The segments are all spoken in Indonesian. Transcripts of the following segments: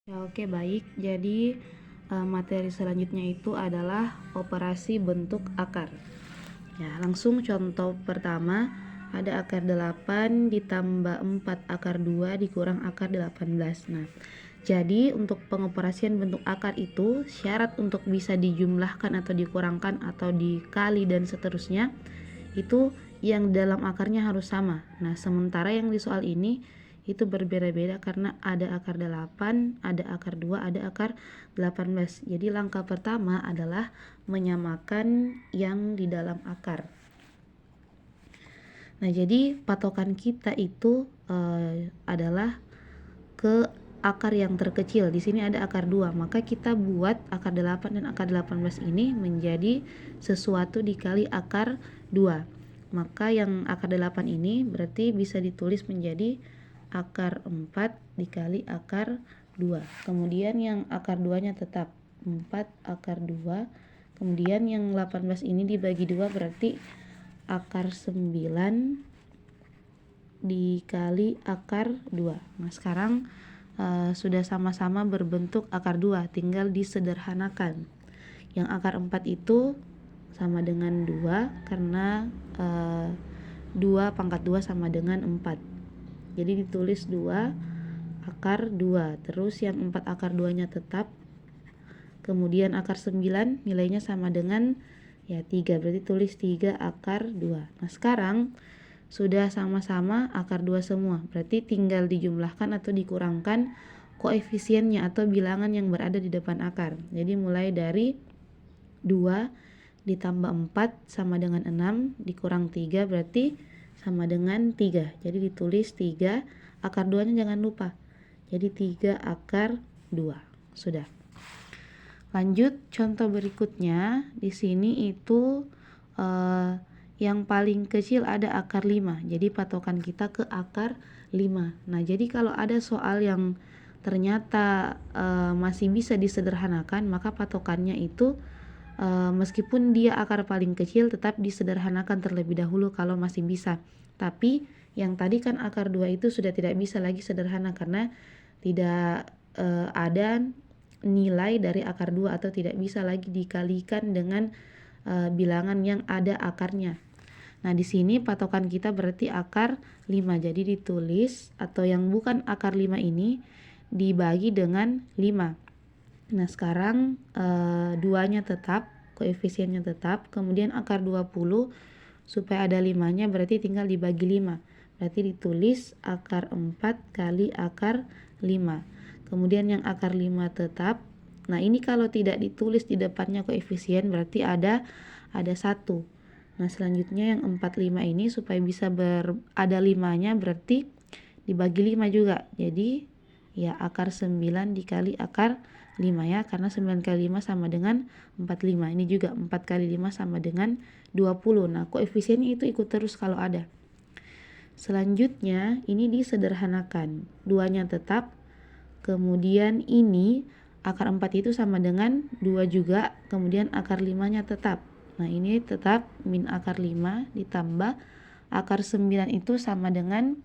Ya, oke, baik. Jadi materi selanjutnya itu adalah operasi bentuk akar. Ya, langsung contoh pertama, ada akar 8 ditambah 4 akar 2 dikurang akar 18. Nah, jadi untuk pengoperasian bentuk akar itu syarat untuk bisa dijumlahkan atau dikurangkan atau dikali dan seterusnya itu yang dalam akarnya harus sama. Nah, sementara yang di soal ini itu berbeda-beda karena ada akar 8, ada akar 2, ada akar 18. Jadi langkah pertama adalah menyamakan yang di dalam akar. Nah, jadi patokan kita itu adalah ke akar yang terkecil. Di sini ada akar 2, maka kita buat akar 8 dan akar 18 ini menjadi sesuatu dikali akar 2. Maka yang akar 8 ini berarti bisa ditulis menjadi akar 4 dikali akar 2. Kemudian yang akar 2-nya tetap 4 akar 2. Kemudian yang 18 ini dibagi 2 berarti akar 9 dikali akar 2. Nah, sekarang sudah sama-sama berbentuk akar 2, tinggal disederhanakan. Yang akar 4 itu sama dengan 2 karena 2 pangkat 2 sama dengan 4. Jadi ditulis 2 akar 2. Terus yang 4 akar 2-nya tetap. Kemudian akar 9 nilainya sama dengan 3. Berarti tulis 3 akar 2. Nah, sekarang sudah sama-sama akar 2 semua. Berarti tinggal dijumlahkan atau dikurangkan koefisiennya atau bilangan yang berada di depan akar. Jadi mulai dari 2 ditambah 4 sama dengan 6 dikurang 3 berarti sama dengan 3. Jadi ditulis 3 akar 2-nya jangan lupa. Jadi 3 akar 2. Sudah. Lanjut contoh berikutnya. Di sini itu yang paling kecil ada akar 5. Jadi patokan kita ke akar 5. Nah, jadi kalau ada soal yang ternyata masih bisa disederhanakan, maka patokannya itu meskipun dia akar paling kecil tetap disederhanakan terlebih dahulu kalau masih bisa. Tapi yang tadi kan akar 2 itu sudah tidak bisa lagi sederhana karena tidak ada nilai dari akar 2 atau tidak bisa lagi dikalikan dengan bilangan yang ada akarnya. Nah, di sini patokan kita berarti akar 5. Jadi ditulis atau yang bukan akar 5 ini dibagi dengan 5. Nah, sekarang 2-nya tetap, koefisiennya tetap. Kemudian akar 20 supaya ada 5-nya berarti tinggal dibagi 5. Berarti ditulis akar 4 kali akar 5. Kemudian yang akar 5 tetap. Nah, ini kalau tidak ditulis di depannya koefisien berarti ada 1. Nah, selanjutnya yang 45 ini supaya bisa ada 5-nya berarti dibagi 5 juga. Jadi akar 9 dikali akar 5 ya, karena 9 kali 5 sama dengan 45. Ini juga 4 kali 5 sama dengan 20. Nah, koefisiennya itu ikut terus kalau ada. Selanjutnya ini disederhanakan. 2-nya tetap. Kemudian ini akar 4 itu sama dengan 2 juga. Kemudian akar 5-nya tetap. Nah, ini tetap min akar 5 ditambah akar 9 itu sama dengan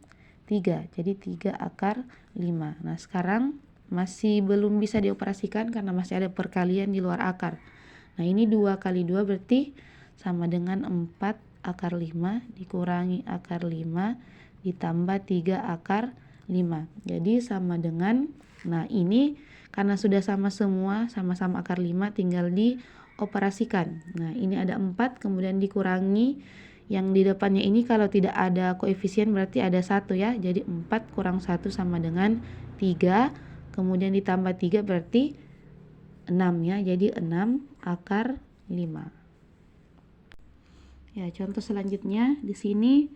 3. Jadi 3 akar 5. Nah, sekarang masih belum bisa dioperasikan karena masih ada perkalian di luar akar. Nah, ini 2 kali 2 berarti sama dengan 4 akar 5 dikurangi akar 5 ditambah 3 akar 5. Jadi sama dengan, nah ini karena sudah sama semua, sama-sama akar 5 tinggal dioperasikan. Nah, ini ada 4 kemudian dikurangi yang di depannya ini kalau tidak ada koefisien berarti ada 1 ya. Jadi 4 kurang 1 sama dengan 3. Kemudian ditambah 3 berarti 6 ya. Jadi 6 akar 5. Ya, contoh selanjutnya di sini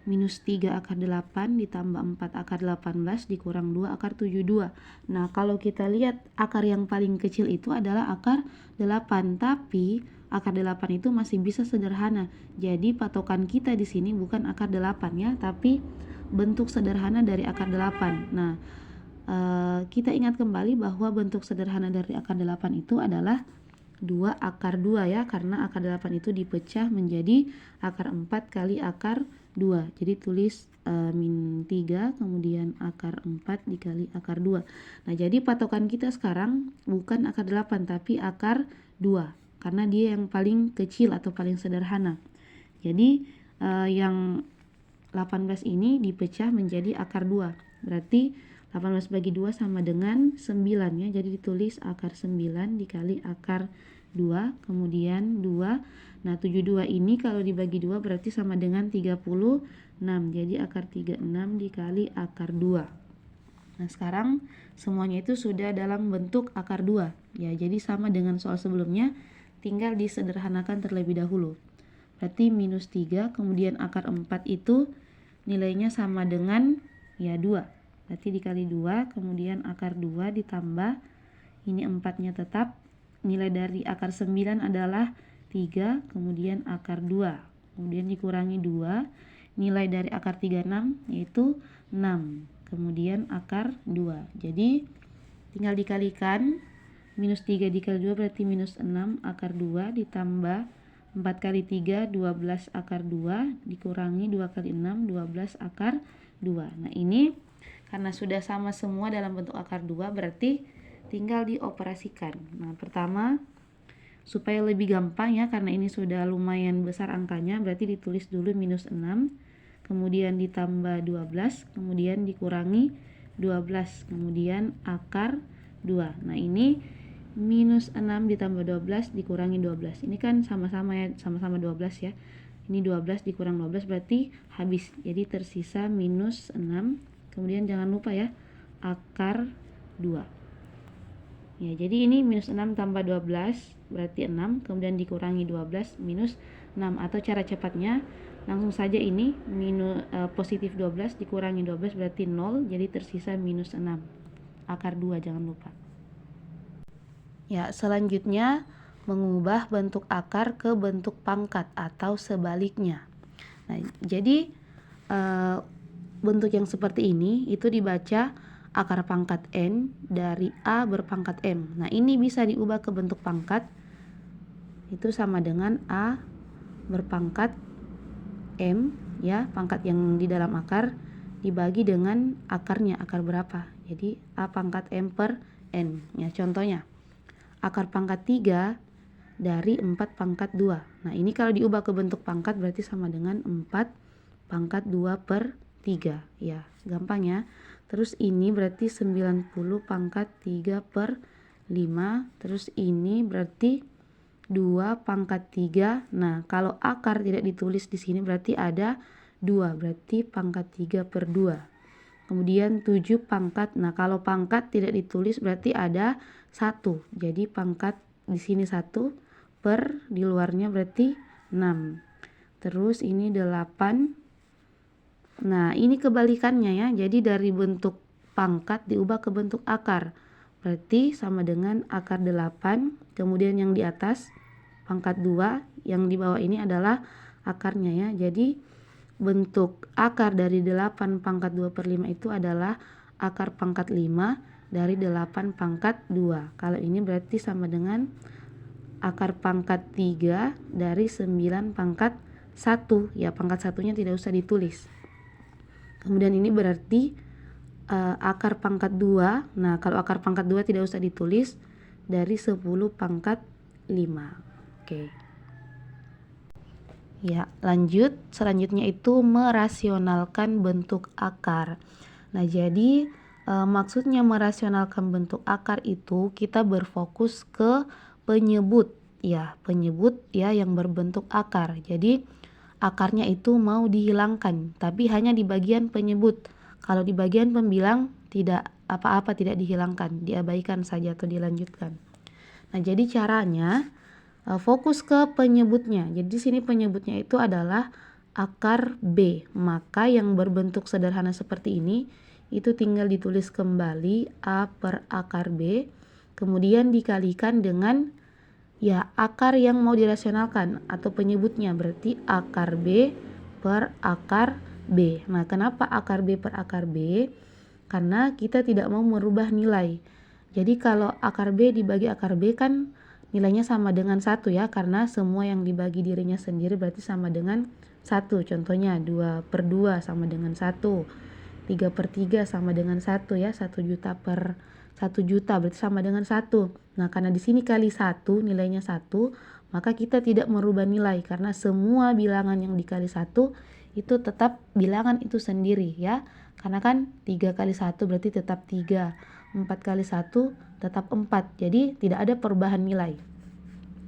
minus 3 akar 8 ditambah 4 akar 18 dikurang 2 akar 72. Nah, kalau kita lihat akar yang paling kecil itu adalah akar 8, tapi akar 8 itu masih bisa sederhana. Jadi patokan kita di sini bukan akar 8 ya, tapi bentuk sederhana dari akar 8. Nah, kita ingat kembali bahwa bentuk sederhana dari akar 8 itu adalah 2 akar 2 ya, karena akar 8 itu dipecah menjadi akar 4 kali akar 2. Jadi tulis min 3 kemudian akar 4 dikali akar 2. Nah, jadi patokan kita sekarang bukan akar 8 tapi akar 2 karena dia yang paling kecil atau paling sederhana. Jadi yang 18 ini dipecah menjadi akar 2. Berarti 18 bagi 2 sama dengan 9 ya. Jadi ditulis akar 9 dikali akar 2 kemudian 2. Nah, 72 ini kalau dibagi 2 berarti sama dengan 36. Jadi akar 36 dikali akar 2. Nah, sekarang semuanya itu sudah dalam bentuk akar 2. Ya, jadi sama dengan soal sebelumnya, tinggal disederhanakan terlebih dahulu. Berarti minus 3 kemudian akar 4 itu nilainya sama dengan ya 2. Berarti dikali 2 kemudian akar 2 ditambah ini 4-nya tetap. Nilai dari akar 9 adalah 3 kemudian akar 2. Kemudian dikurangi 2. Nilai dari akar 36 yaitu 6. Kemudian akar 2. Jadi tinggal dikalikan. Minus 3 dikali 2 berarti minus 6 akar 2 ditambah 4 kali 3 12 akar 2 dikurangi 2 kali 6 12 akar 2. Nah, ini karena sudah sama semua dalam bentuk akar 2 berarti tinggal dioperasikan. Nah, pertama supaya lebih gampang ya karena ini sudah lumayan besar angkanya berarti ditulis dulu minus 6 kemudian ditambah 12 kemudian dikurangi 12 kemudian akar 2. Nah, ini minus 6 ditambah 12 dikurangi 12. Ini kan sama-sama ya, sama-sama 12 ya. Ini 12 dikurang 12 berarti habis. Jadi tersisa minus 6. Kemudian jangan lupa ya, akar 2. Ya, jadi ini minus 6 tambah 12 berarti 6. Kemudian dikurangi 12 minus 6. Atau cara cepatnya, langsung saja ini positif 12 dikurangi 12 berarti 0. Jadi tersisa minus 6. Akar 2 jangan lupa. Ya, selanjutnya mengubah bentuk akar ke bentuk pangkat atau sebaliknya. Nah, jadi bentuk yang seperti ini itu dibaca akar pangkat N dari A berpangkat M. Nah, ini bisa diubah ke bentuk pangkat. Itu sama dengan A berpangkat M ya, pangkat yang di dalam akar dibagi dengan akarnya, akar berapa. Jadi A pangkat M per N. Ya, contohnya akar pangkat 3 dari 4 pangkat 2. Nah, ini kalau diubah ke bentuk pangkat berarti sama dengan 4 pangkat 2 per 3. Ya, gampang ya. Terus ini berarti 90 pangkat 3 per 5. Terus ini berarti 2 pangkat 3. Nah, kalau akar tidak ditulis di sini berarti ada 2. Berarti pangkat 3 per 2. Kemudian 7 pangkat. Nah, kalau pangkat tidak ditulis berarti ada 1. Jadi pangkat di sini 1 per di luarnya berarti 6. Terus ini 8. Nah, ini kebalikannya ya. Jadi dari bentuk pangkat diubah ke bentuk akar. Berarti sama dengan akar 8. Kemudian yang di atas pangkat 2, yang di bawah ini adalah akarnya ya. Jadi bentuk akar dari 8 pangkat 2 per 5 itu adalah akar pangkat 5 dari 8 pangkat 2. Kalau ini berarti sama dengan akar pangkat 3 dari 9 pangkat 1. Ya, pangkat satunya tidak usah ditulis. Kemudian ini berarti akar pangkat 2. Nah, kalau akar pangkat 2 tidak usah ditulis, dari 10 pangkat 5. Oke. Ya, lanjut. Selanjutnya itu merasionalkan bentuk akar. Nah, jadi maksudnya merasionalkan bentuk akar itu kita berfokus ke penyebut ya, yang berbentuk akar. Jadi akarnya itu mau dihilangkan, tapi hanya di bagian penyebut. Kalau di bagian pembilang tidak apa-apa, tidak dihilangkan, diabaikan saja atau dilanjutkan. Nah, jadi caranya fokus ke penyebutnya. Jadi di sini penyebutnya itu adalah akar B. Maka yang berbentuk sederhana seperti ini itu tinggal ditulis kembali A per akar B, kemudian dikalikan dengan ya akar yang mau dirasionalkan atau penyebutnya, berarti akar B per akar B. Nah, kenapa akar B per akar B? Karena kita tidak mau merubah nilai. Jadi kalau akar B dibagi akar B kan nilainya sama dengan 1 ya, karena semua yang dibagi dirinya sendiri berarti sama dengan 1. Contohnya 2/2 sama dengan 1. 3/3 sama dengan 1 ya. 1 juta per 1 juta berarti sama dengan 1. Nah, karena di sini kali 1 nilainya 1, maka kita tidak merubah nilai karena semua bilangan yang dikali 1 itu tetap bilangan itu sendiri ya. Karena kan 3 kali 1 berarti tetap 3. 4 kali 1 tetap 4. Jadi tidak ada perubahan nilai.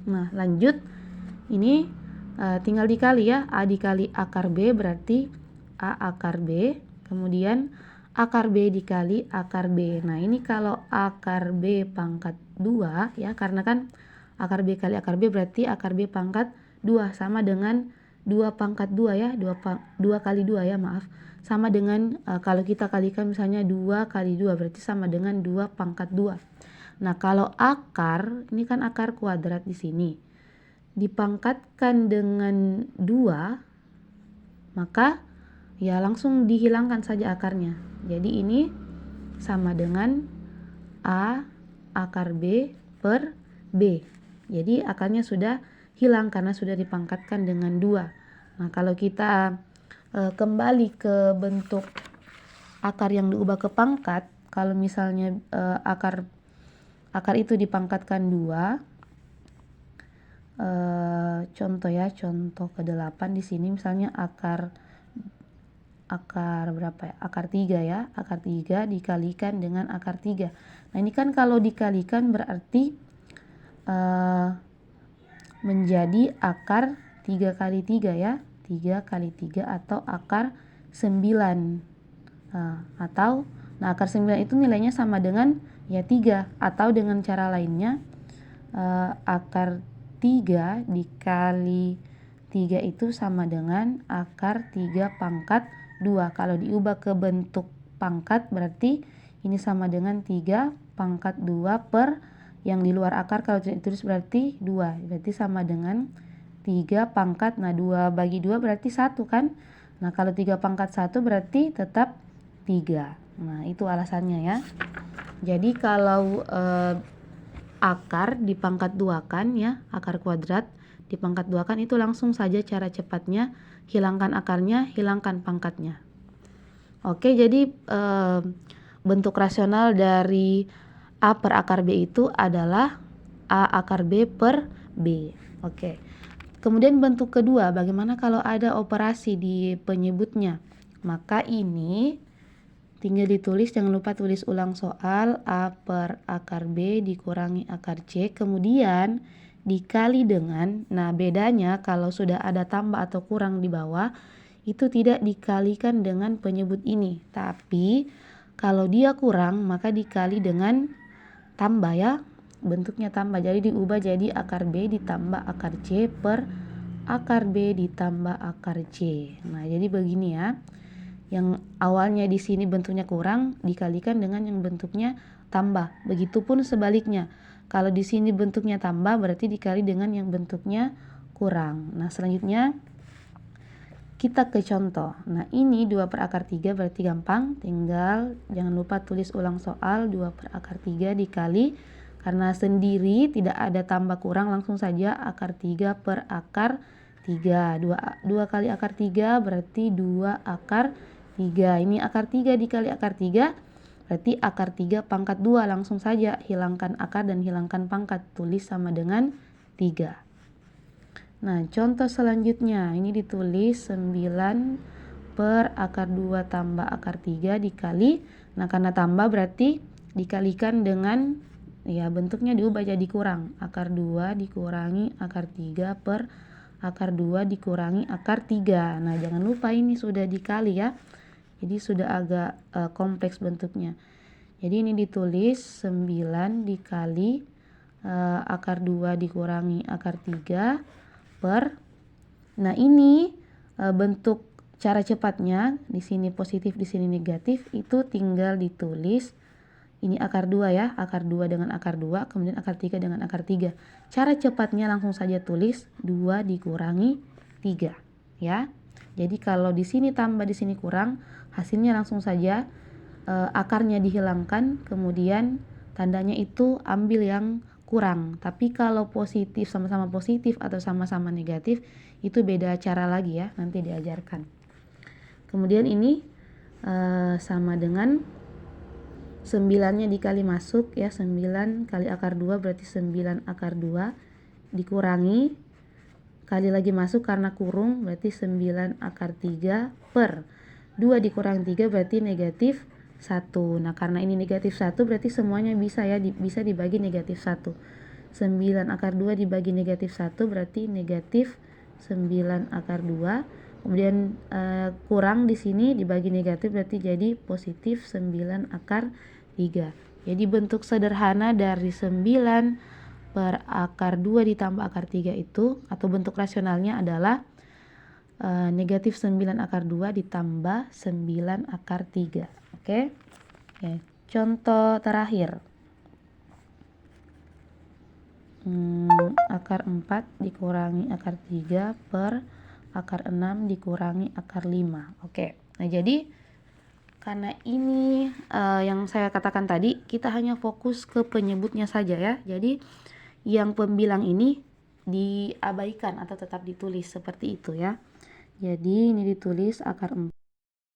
Nah, lanjut. Ini tinggal dikali ya. A dikali akar B berarti A akar B. Kemudian akar B dikali akar B. Nah, ini kalau akar B pangkat 2 ya, karena kan akar B kali akar B berarti akar B pangkat 2 sama dengan 2 pangkat 2 ya, 2 kali 2 ya, maaf. Sama dengan kalau kita kalikan misalnya 2 kali 2 berarti sama dengan 2 pangkat 2. Nah, kalau akar, ini kan akar kuadrat di sini. Dipangkatkan dengan 2, maka ya langsung dihilangkan saja akarnya. Jadi ini sama dengan A akar B per B. Jadi akarnya sudah hilang karena sudah dipangkatkan dengan 2. Nah, kalau kita kembali ke bentuk akar yang diubah ke pangkat, kalau misalnya akar itu dipangkatkan 2, contoh ya, contoh ke-8 di sini misalnya akar berapa ya? Akar 3 ya. Akar 3 dikalikan dengan akar 3. Nah, ini kan kalau dikalikan berarti menjadi akar 3 kali 3 ya. 3 kali 3 atau akar 9. Akar 9 itu nilainya sama dengan ya 3. Atau dengan cara lainnya, akar 3 dikali 3 itu sama dengan akar 3 pangkat 2. Kalau diubah ke bentuk pangkat berarti ini sama dengan 3 pangkat 2 per yang di luar akar, kalau tidak ditulis berarti 2. Berarti sama dengan 3 pangkat, nah 2 bagi 2 berarti 1 kan. Nah, kalau 3 pangkat 1 berarti tetap 3. Nah, itu alasannya ya. Jadi kalau akar dipangkat 2 kan ya, akar kuadrat dipangkat 2 kan, itu langsung saja cara cepatnya, hilangkan akarnya, hilangkan pangkatnya. Oke, jadi bentuk rasional dari A per akar B itu adalah A akar B per B. Oke. Kemudian bentuk kedua, bagaimana kalau ada operasi di penyebutnya? Maka ini tinggal ditulis, jangan lupa tulis ulang soal A per akar B dikurangi akar C, kemudian dikali dengan, nah bedanya kalau sudah ada tambah atau kurang di bawah, itu tidak dikalikan dengan penyebut ini. Tapi kalau dia kurang, maka dikali dengan tambah ya, bentuknya tambah. Jadi diubah jadi akar B ditambah akar C per akar B ditambah akar C. Nah, jadi begini ya. Yang awalnya di sini bentuknya kurang dikalikan dengan yang bentuknya tambah. Begitupun sebaliknya. Kalau di sini bentuknya tambah berarti dikali dengan yang bentuknya kurang. Nah, selanjutnya kita ke contoh. Nah, ini 2 per akar 3 berarti gampang. Tinggal jangan lupa tulis ulang soal 2 per akar 3 dikali. Karena sendiri tidak ada tambah kurang, langsung saja akar 3 per akar 3. 2 kali akar 3 berarti 2 akar 3. Ini akar 3 dikali akar 3 berarti akar 3 pangkat 2. Langsung saja hilangkan akar dan hilangkan pangkat. Tulis sama dengan 3. Nah, contoh selanjutnya ini ditulis 9 per akar 2 tambah akar 3 dikali. Nah, karena tambah berarti dikalikan dengan ya bentuknya diubah jadi kurang. Akar 2 dikurangi akar 3 per akar 2 dikurangi akar 3. Nah, jangan lupa ini sudah dikali ya. Jadi sudah agak kompleks bentuknya. Jadi ini ditulis 9 dikali akar 2 dikurangi akar 3 per. Nah, ini bentuk cara cepatnya, di sini positif, di sini negatif, itu tinggal ditulis ini akar 2 ya, akar 2 dengan akar 2, kemudian akar 3 dengan akar 3. Cara cepatnya langsung saja tulis 2 dikurangi 3 ya. Jadi kalau di sini tambah, di sini kurang, hasilnya langsung saja akarnya dihilangkan, kemudian tandanya itu ambil yang kurang. Tapi kalau positif, sama-sama positif atau sama-sama negatif, itu beda cara lagi ya, nanti diajarkan. Kemudian ini sama dengan 9-nya dikali masuk ya, 9 kali akar 2 berarti 9 akar 2 dikurangi kali lagi masuk karena kurung berarti 9 akar 3 per 2 dikurangi 3 berarti negatif 1. Nah karena ini negatif 1 berarti semuanya bisa ya, bisa dibagi negatif 1. 9 akar 2 dibagi negatif 1 berarti negatif 9 akar 2. Kemudian kurang di sini dibagi negatif berarti jadi positif 9 akar 3. Jadi bentuk sederhana dari 9 per akar 2 ditambah akar 3 itu, atau bentuk rasionalnya adalah negatif 9 akar 2 ditambah 9 akar 3. Oke? Ya, contoh terakhir. Akar 4 dikurangi akar 3 per akar 6 dikurangi akar 5. Oke. Nah, jadi karena ini yang saya katakan tadi, kita hanya fokus ke penyebutnya saja ya. Jadi yang pembilang ini diabaikan atau tetap ditulis seperti itu ya. Jadi ini ditulis akar 4